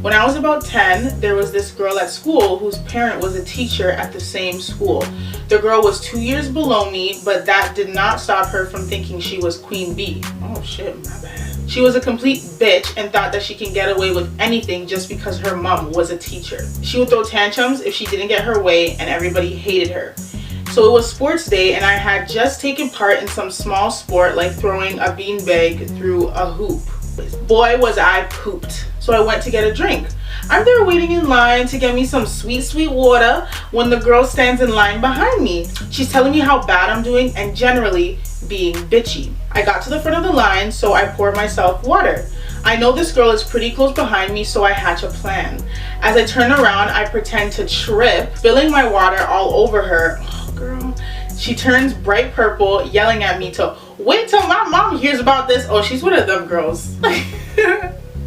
When I was about 10, there was this girl at school whose parent was a teacher at the same school. The girl was 2 years below me, but that did not stop her from thinking she was Queen Bee. Oh shit, my bad. She was a complete bitch and thought that she can get away with anything just because her mom was a teacher. She would throw tantrums if she didn't get her way, and everybody hated her. So it was sports day, and I had just taken part in some small sport like throwing a beanbag through a hoop. Boy, was I pooped. So I went to get a drink. I'm there waiting in line to get me some sweet water when the girl stands in line behind me. She's telling me how bad I'm doing and generally being bitchy. I got to the front of the line, so I poured myself water. I know this girl is pretty close behind me, so I hatch a plan. As I turn around, I pretend to trip, spilling my water all over her. Oh, girl. She turns bright purple, yelling at me to wait till my mom hears about this. Oh, she's one of them girls.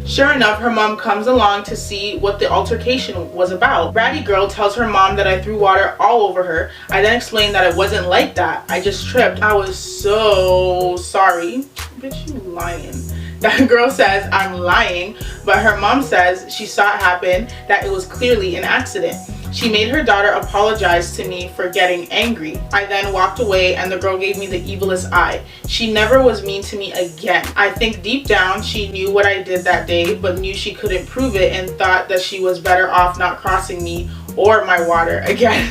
Sure enough, her mom comes along to see what the altercation was about. Bratty girl tells her mom that I threw water all over her. I then explained that it wasn't like that. I just tripped. I was so sorry. Bitch, you lying. That girl says I'm lying, but her mom says she saw it happen, that it was clearly an accident. She made her daughter apologize to me for getting angry. I then walked away and the girl gave me the evilest eye. She never was mean to me again. I think deep down she knew what I did that day, but knew she couldn't prove it and thought that she was better off not crossing me or my water again.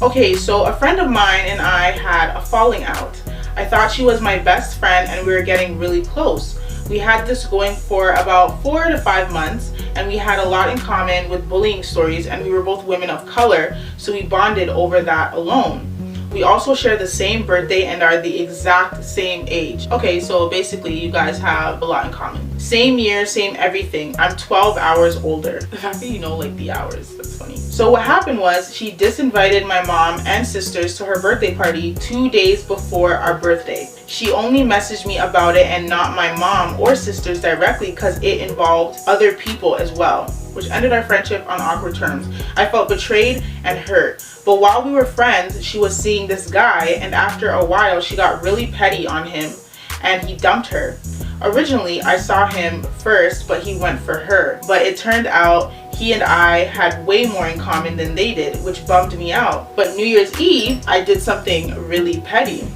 Okay, so a friend of mine and I had a falling out. I thought she was my best friend and we were getting really close. We had this going for about 4 to 5 months, and we had a lot in common with bullying stories, and we were both women of color, so we bonded over that alone. We also share the same birthday and are the exact same age. Okay, so basically you guys have a lot in common. Same year, same everything. I'm 12 hours older. The fact that you know like the hours, that's funny. So what happened was she disinvited my mom and sisters to her birthday party 2 days before our birthday. She only messaged me about it and not my mom or sisters directly because it involved other people as well, which ended our friendship on awkward terms. I felt betrayed and hurt. But while we were friends, she was seeing this guy, and after a while she got really petty on him and he dumped her. Originally, I saw him first, but he went for her. But it turned out he and I had way more in common than they did, which bummed me out. But New Year's Eve, I did something really petty.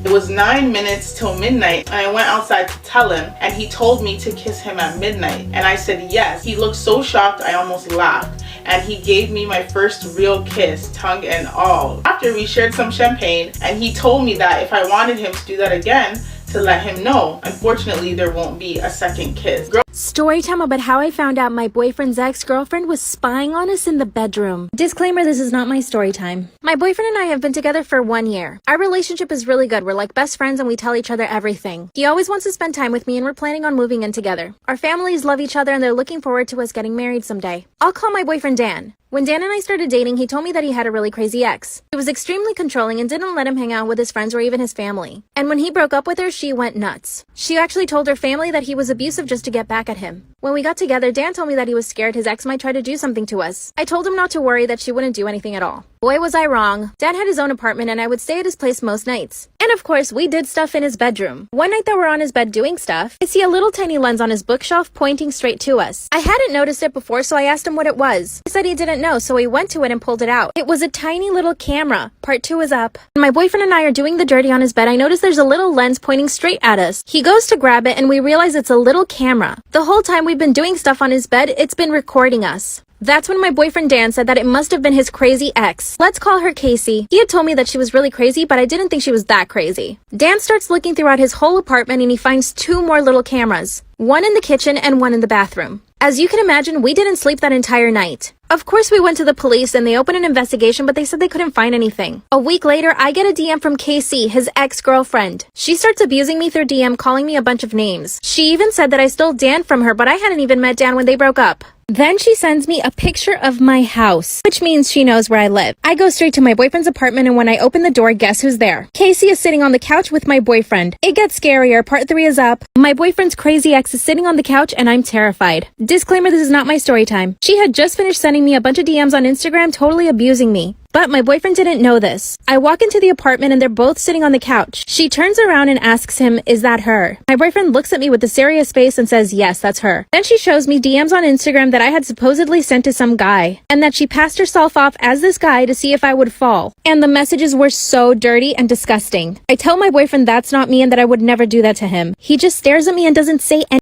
It was 9 minutes till midnight and I went outside to tell him, and he told me to kiss him at midnight, and I said yes. He looked so shocked I almost laughed, and he gave me my first real kiss, tongue and all. After, we shared some champagne and he told me that if I wanted him to do that again, to let him know. Unfortunately, there won't be a second kiss. Story time about how I found out my boyfriend's ex-girlfriend was spying on us in the bedroom. Disclaimer, this is not my story time. My boyfriend and I have been together for 1 year. Our relationship is really good. We're like best friends and we tell each other everything. He always wants to spend time with me and we're planning on moving in together. Our families love each other and they're looking forward to us getting married someday. I'll call my boyfriend Dan. When Dan and I started dating, he told me that he had a really crazy ex. He was extremely controlling and didn't let him hang out with his friends or even his family. And when he broke up with her, she went nuts. She actually told her family that he was abusive just to get back at him. When we got together, Dan told me that he was scared his ex might try to do something to us. I told him not to worry, that she wouldn't do anything at all. Boy, was I wrong. Dan had his own apartment and I would stay at his place most nights. And of course, we did stuff in his bedroom. One night that we're on his bed doing stuff, I see a little tiny lens on his bookshelf pointing straight to us. I hadn't noticed it before, so I asked him what it was. He said he didn't know, so he went to it and pulled it out. It was a tiny little camera. Part 2 is up. When my boyfriend and I are doing the dirty on his bed, I notice there's a little lens pointing straight at us. He goes to grab it and we realize it's a little camera. The whole time we've been doing stuff on his bed, it's been recording us. That's when my boyfriend Dan said that it must have been his crazy ex. Let's call her Casey. He had told me that she was really crazy, but I didn't think she was that crazy. Dan starts looking throughout his whole apartment and he finds 2 more little cameras. One in the kitchen and one in the bathroom. As you can imagine, we didn't sleep that entire night. Of course, we went to the police and they opened an investigation, but they said they couldn't find anything. A week later, I get a DM from Casey, his ex-girlfriend. She starts abusing me through DM, calling me a bunch of names. She even said that I stole Dan from her, but I hadn't even met Dan when they broke up. Then she sends me a picture of my house, which means she knows where I live. I go straight to my boyfriend's apartment, and when I open the door, guess who's there? Casey is sitting on the couch with my boyfriend. It gets scarier. Part 3 is up. My boyfriend's crazy ex is sitting on the couch and I'm terrified. Disclaimer, this is not my story time. She had just finished sending me a bunch of DMs on Instagram, totally abusing me. But my boyfriend didn't know this. I walk into the apartment and they're both sitting on the couch. She turns around and asks him, "Is that her?" My boyfriend looks at me with a serious face and says, "Yes, that's her." Then she shows me DMs on Instagram that I had supposedly sent to some guy, and that she passed herself off as this guy to see if I would fall. And the messages were so dirty and disgusting. I tell my boyfriend that's not me and that I would never do that to him. He just stares at me and doesn't say anything.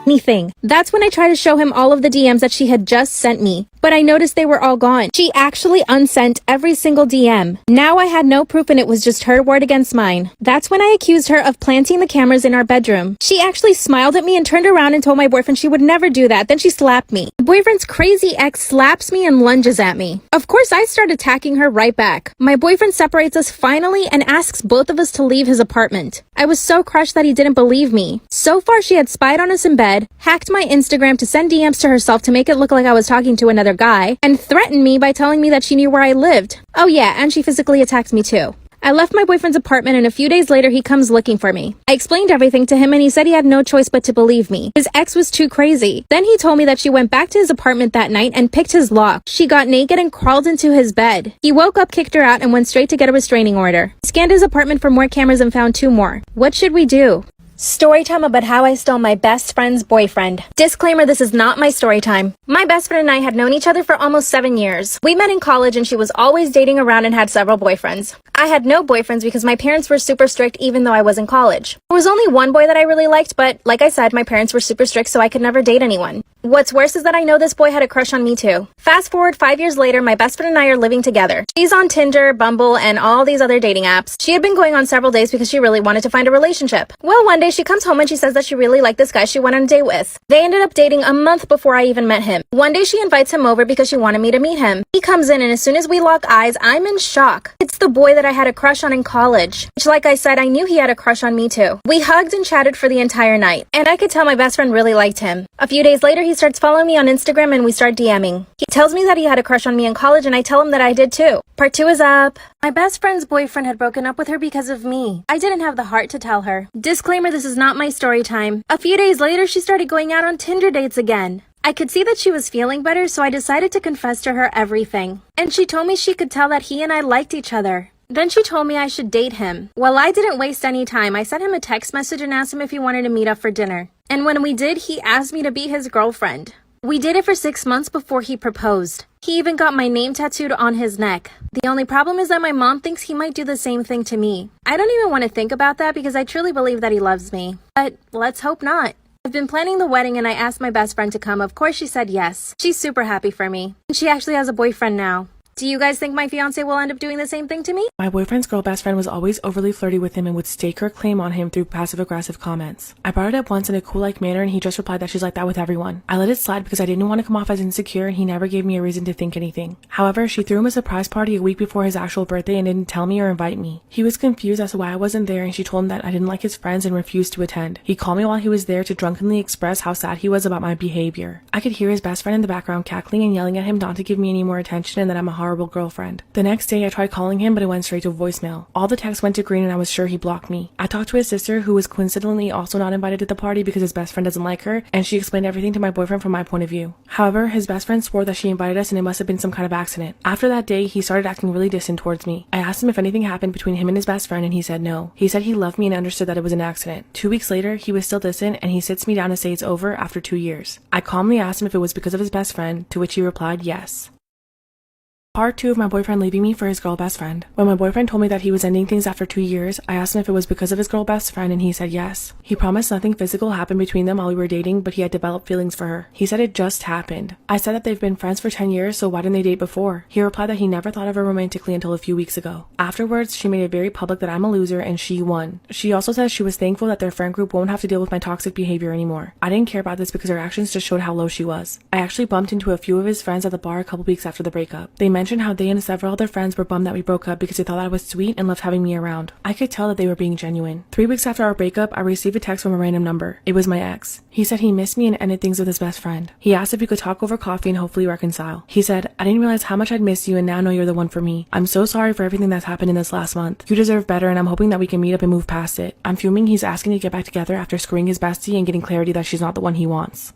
anything. That's when I tried to show him all of the DMs that she had just sent me, but I noticed they were all gone. She actually unsent every single DM. Now I had no proof and it was just her word against mine. That's when I accused her of planting the cameras in our bedroom. She actually smiled at me and turned around and told my boyfriend she would never do that. Then she slapped me. My boyfriend's crazy ex slaps me and lunges at me. Of course, I start attacking her right back. My boyfriend separates us finally and asks both of us to leave his apartment. I was so crushed that he didn't believe me. So far, she had spied on us in bed, hacked my Instagram to send DMs to herself to make it look like I was talking to another guy, and threatened me by telling me that she knew where I lived. Oh yeah, and she physically attacked me too. I left my boyfriend's apartment and a few days later he comes looking for me. I explained everything to him and he said he had no choice but to believe me. His ex was too crazy. Then he told me that she went back to his apartment that night and picked his lock. She got naked and crawled into his bed. He woke up, kicked her out, and went straight to get a restraining order. Scanned his apartment for more cameras and found 2 more. What should we do? Story time about how I stole my best friend's boyfriend. Disclaimer, this is not my story time. My best friend and I had known each other for almost 7 years. We met in college and she was always dating around and had several boyfriends. I had no boyfriends because my parents were super strict even though I was in college. There was only one boy that I really liked, but like I said, my parents were super strict so I could never date anyone. What's worse is that I know this boy had a crush on me too. Fast forward 5 years later, my best friend and I are living together. She's on Tinder, Bumble, and all these other dating apps. She had been going on several dates because she really wanted to find a relationship. Well, one day she comes home and she says that she really liked this guy she went on a date with. They ended up dating a month before I even met him. One day she invites him over because she wanted me to meet him. He comes in and as soon as we lock eyes, I'm in shock. It's the boy that I had a crush on in college. Which, like I said, I knew he had a crush on me too. We hugged and chatted for the entire night. And I could tell my best friend really liked him. A few days later, he starts following me on Instagram and we start DMing. He tells me that he had a crush on me in college and I tell him that I did too. Part 2 is up. My best friend's boyfriend had broken up with her because of me. I didn't have the heart to tell her. Disclaimer, this is not my story time. A few days later, she started going out on Tinder dates again. I could see that she was feeling better, so I decided to confess to her everything. And she told me she could tell that he and I liked each other. Then she told me I should date him. Well, I didn't waste any time. I sent him a text message and asked him if he wanted to meet up for dinner. And when we did, he asked me to be his girlfriend. We dated for 6 months before he proposed. He even got my name tattooed on his neck. The only problem is that my mom thinks he might do the same thing to me. I don't even want to think about that because I truly believe that he loves me. But let's hope not. I've been planning the wedding and I asked my best friend to come. Of course she said yes. She's super happy for me. And she actually has a boyfriend now. Do you guys think my fiance will end up doing the same thing to me? My boyfriend's girl best friend was always overly flirty with him and would stake her claim on him through passive-aggressive comments. I brought it up once in a cool-like manner and he just replied that she's like that with everyone. I let it slide because I didn't want to come off as insecure and he never gave me a reason to think anything. However, she threw him a surprise party a week before his actual birthday and didn't tell me or invite me. He was confused as to why I wasn't there and she told him that I didn't like his friends and refused to attend. He called me while he was there to drunkenly express how sad he was about my behavior. I could hear his best friend in the background cackling and yelling at him not to give me any more attention and that I'm a horrible girlfriend. The next day, I tried calling him, but it went straight to voicemail. All the texts went to green and I was sure he blocked me. I talked to his sister, who was coincidentally also not invited to the party because his best friend doesn't like her, and she explained everything to my boyfriend from my point of view. However, his best friend swore that she invited us and it must have been some kind of accident. After that day, he started acting really distant towards me. I asked him if anything happened between him and his best friend and he said no. He said he loved me and understood that it was an accident. 2 weeks later, he was still distant and he sits me down to say it's over after 2 years. I calmly asked him if it was because of his best friend, to which he replied yes. Part 2 of my boyfriend leaving me for his girl best friend. When my boyfriend told me that he was ending things after 2 years, I asked him if it was because of his girl best friend and he said yes. He promised nothing physical happened between them while we were dating, but he had developed feelings for her. He said it just happened. I said that they've been friends for 10 years, so why didn't they date before? He replied that he never thought of her romantically until a few weeks ago. Afterwards, she made it very public that I'm a loser and she won. She also says she was thankful that their friend group won't have to deal with my toxic behavior anymore. I didn't care about this because her actions just showed how low she was. I actually bumped into a few of his friends at the bar a couple weeks after the breakup. They mentioned how they and several other friends were bummed that we broke up because they thought I was sweet and loved having me around. I could tell that they were being genuine. 3 weeks after our breakup, I received a text from a random number. It was my ex. He said he missed me and ended things with his best friend. He asked if we could talk over coffee and hopefully reconcile. He said, I didn't realize how much I'd missed you and now know you're the one for me. I'm so sorry for everything that's happened in this last month. You deserve better and I'm hoping that we can meet up and move past it. I'm fuming he's asking to get back together after screwing his bestie and getting clarity that she's not the one he wants.